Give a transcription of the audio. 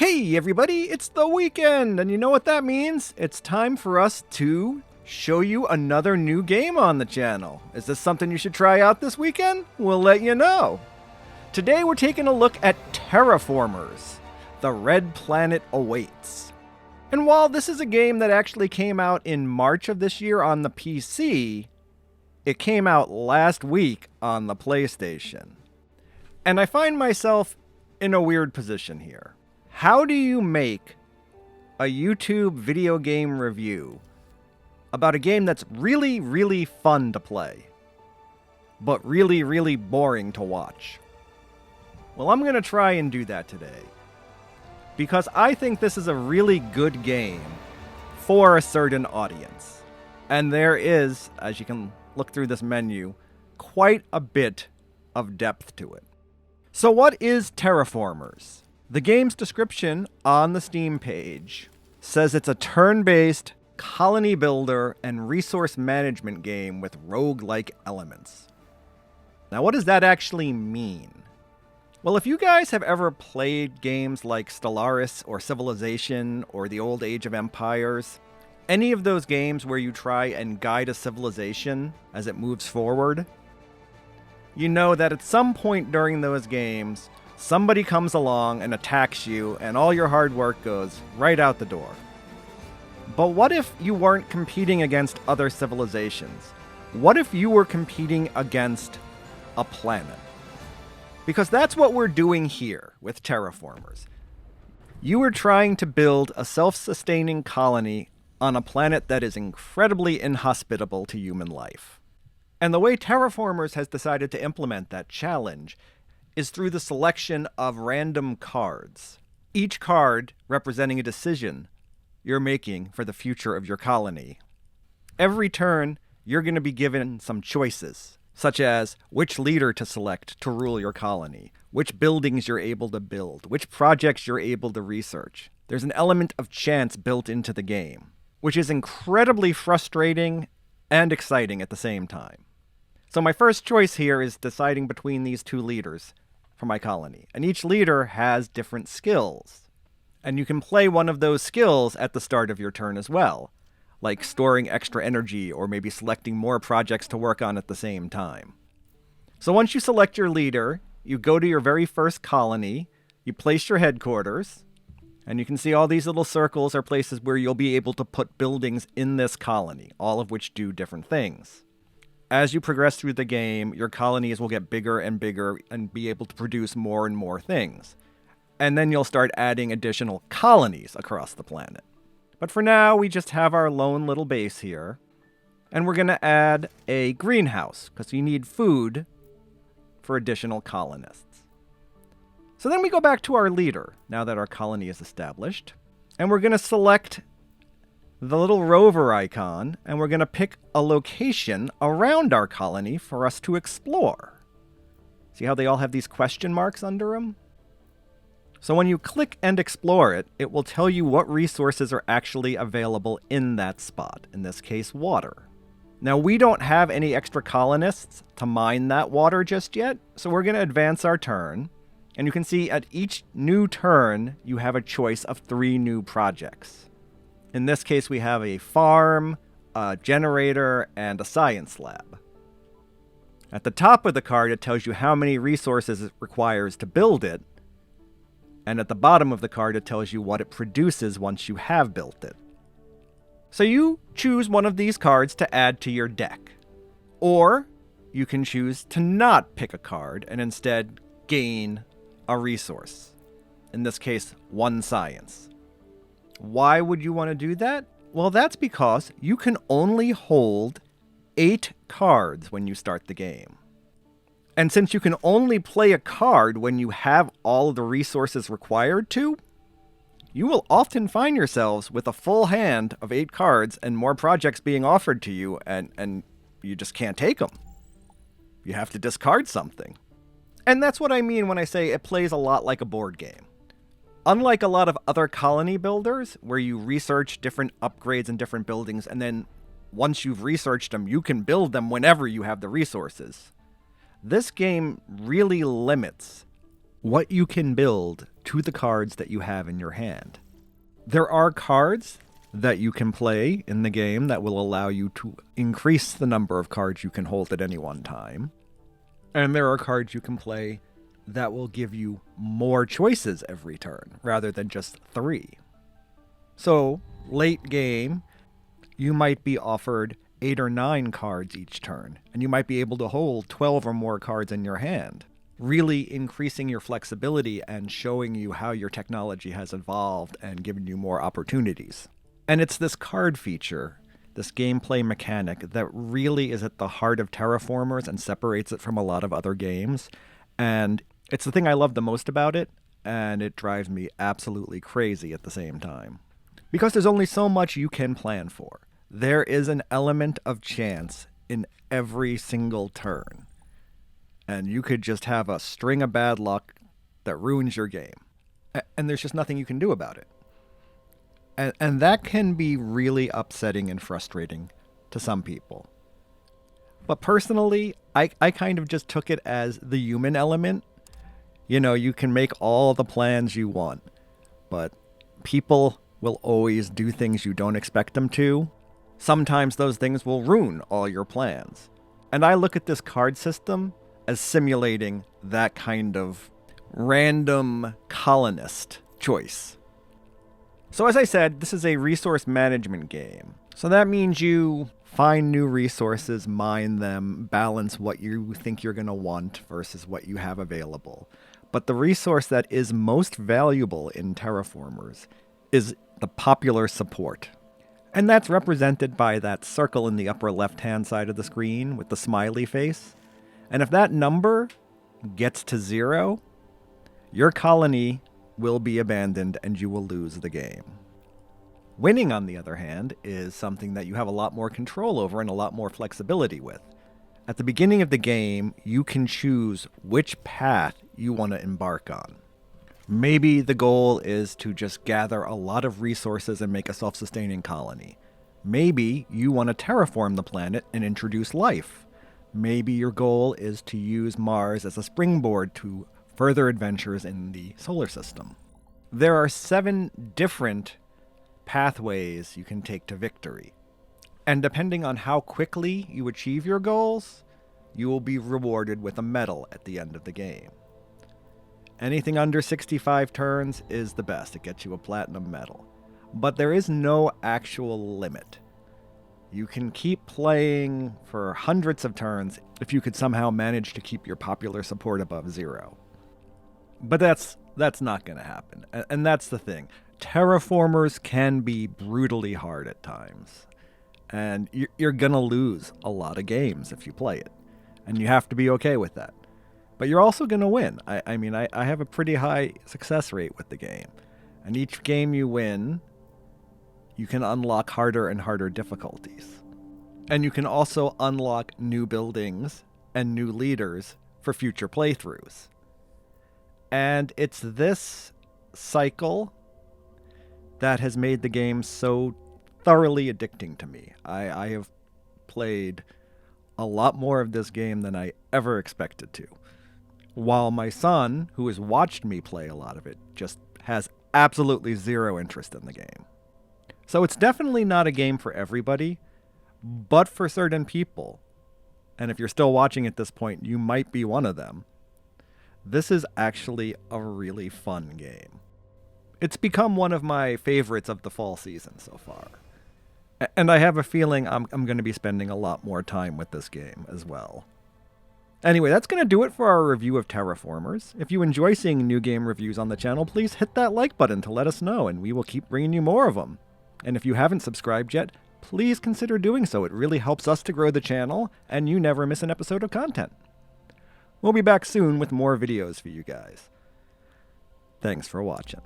Hey everybody, it's the weekend, and you know what that means? It's time for us to show you another new game on the channel. Is this something you should try out this weekend? We'll let you know. Today we're taking a look at Terraformers. The Red Planet Awaits. And while this is a game that actually came out in March of this year on the PC, it came out last week on the PlayStation. And I find myself in a weird position here. How do you make a YouTube video game review about a game that's really, really fun to play, but really, really boring to watch? Well, I'm going to try and do that today, because I think this is a really good game for a certain audience. And there is, as you can look through this menu, quite a bit of depth to it. So what is Terraformers? The game's description on the Steam page says it's a turn-based colony builder and resource management game with roguelike elements. Now, what does that actually mean? Well, if you guys have ever played games like Stellaris or Civilization or the Old Age of Empires, any of those games where you try and guide a civilization as it moves forward, you know that at some point during those games, somebody comes along and attacks you, and all your hard work goes right out the door. But what if you weren't competing against other civilizations? What if you were competing against a planet? Because that's what we're doing here with Terraformers. You are trying to build a self-sustaining colony on a planet that is incredibly inhospitable to human life. And the way Terraformers has decided to implement that challenge is through the selection of random cards. Each card representing a decision you're making for the future of your colony. Every turn, you're going to be given some choices, such as which leader to select to rule your colony, which buildings you're able to build, which projects you're able to research. There's an element of chance built into the game, which is incredibly frustrating and exciting at the same time. So my first choice here is deciding between these two leaders for my colony. And each leader has different skills. And you can play one of those skills at the start of your turn as well, like storing extra energy or maybe selecting more projects to work on at the same time. So once you select your leader, you go to your very first colony, you place your headquarters, and you can see all these little circles are places where you'll be able to put buildings in this colony, all of which do different things. As you progress through the game, your colonies will get bigger and bigger and be able to produce more and more things. And then you'll start adding additional colonies across the planet. But for now, we just have our lone little base here. And we're going to add a greenhouse, because you need food for additional colonists. So then we go back to our leader, now that our colony is established. And we're going to select the little rover icon, and we're going to pick a location around our colony for us to explore. See how they all have these question marks under them? So when you click and explore it, it will tell you what resources are actually available in that spot, in this case, water. Now, we don't have any extra colonists to mine that water just yet, so we're going to advance our turn. And you can see at each new turn, you have a choice of 3 new projects. In this case, we have a farm, a generator, and a science lab. At the top of the card, it tells you how many resources it requires to build it. And at the bottom of the card, it tells you what it produces once you have built it. So you choose one of these cards to add to your deck. Or you can choose to not pick a card and instead gain a resource. In this case, 1 science. Why would you want to do that? Well, that's because you can only hold 8 cards when you start the game. And since you can only play a card when you have all of the resources required to, you will often find yourselves with a full hand of 8 cards and more projects being offered to you, and you just can't take them. You have to discard something. And that's what I mean when I say it plays a lot like a board game. Unlike a lot of other colony builders, where you research different upgrades and different buildings, and then once you've researched them, you can build them whenever you have the resources. This game really limits what you can build to the cards that you have in your hand. There are cards that you can play in the game that will allow you to increase the number of cards you can hold at any one time. And there are cards you can play that will give you more choices every turn, rather than just 3. So, late game, you might be offered 8 or 9 cards each turn, and you might be able to hold 12 or more cards in your hand, really increasing your flexibility and showing you how your technology has evolved and given you more opportunities. And it's this card feature, this gameplay mechanic, that really is at the heart of Terraformers and separates it from a lot of other games. And it's the thing I love the most about it, and it drives me absolutely crazy at the same time. Because there's only so much you can plan for. There is an element of chance in every single turn. And you could just have a string of bad luck that ruins your game. And there's just nothing you can do about it. And that can be really upsetting and frustrating to some people. But personally, I kind of just took it as the human element. You know, you can make all the plans you want, but people will always do things you don't expect them to. Sometimes those things will ruin all your plans. And I look at this card system as simulating that kind of random colonist choice. So as I said, this is a resource management game. So that means you find new resources, mine them, balance what you think you're going to want versus what you have available. But the resource that is most valuable in Terraformers is the popular support. And that's represented by that circle in the upper left-hand side of the screen with the smiley face. And if that number gets to 0, your colony will be abandoned and you will lose the game. Winning, on the other hand, is something that you have a lot more control over and a lot more flexibility with. At the beginning of the game, you can choose which path you want to embark on. Maybe the goal is to just gather a lot of resources and make a self-sustaining colony. Maybe you want to terraform the planet and introduce life. Maybe your goal is to use Mars as a springboard to further adventures in the solar system. There are 7 different pathways you can take to victory. And depending on how quickly you achieve your goals, you will be rewarded with a medal at the end of the game. Anything under 65 turns is the best. It gets you a platinum medal. But there is no actual limit. You can keep playing for hundreds of turns if you could somehow manage to keep your popular support above 0. But that's not going to happen. And that's the thing. Terraformers can be brutally hard at times. And you're going to lose a lot of games if you play it. And you have to be okay with that. But you're also going to win. I mean, I have a pretty high success rate with the game. And each game you win, you can unlock harder and harder difficulties. And you can also unlock new buildings and new leaders for future playthroughs. And it's this cycle that has made the game so thoroughly addicting to me. I have played a lot more of this game than I ever expected to. While my son, who has watched me play a lot of it, just has absolutely 0 interest in the game. So it's definitely not a game for everybody, but for certain people, and if you're still watching at this point, you might be one of them, this is actually a really fun game. It's become one of my favorites of the fall season so far. And I have a feeling I'm going to be spending a lot more time with this game as well. Anyway, that's going to do it for our review of Terraformers. If you enjoy seeing new game reviews on the channel, please hit that like button to let us know, and we will keep bringing you more of them. And if you haven't subscribed yet, please consider doing so. It really helps us to grow the channel, and you never miss an episode of content. We'll be back soon with more videos for you guys. Thanks for watching.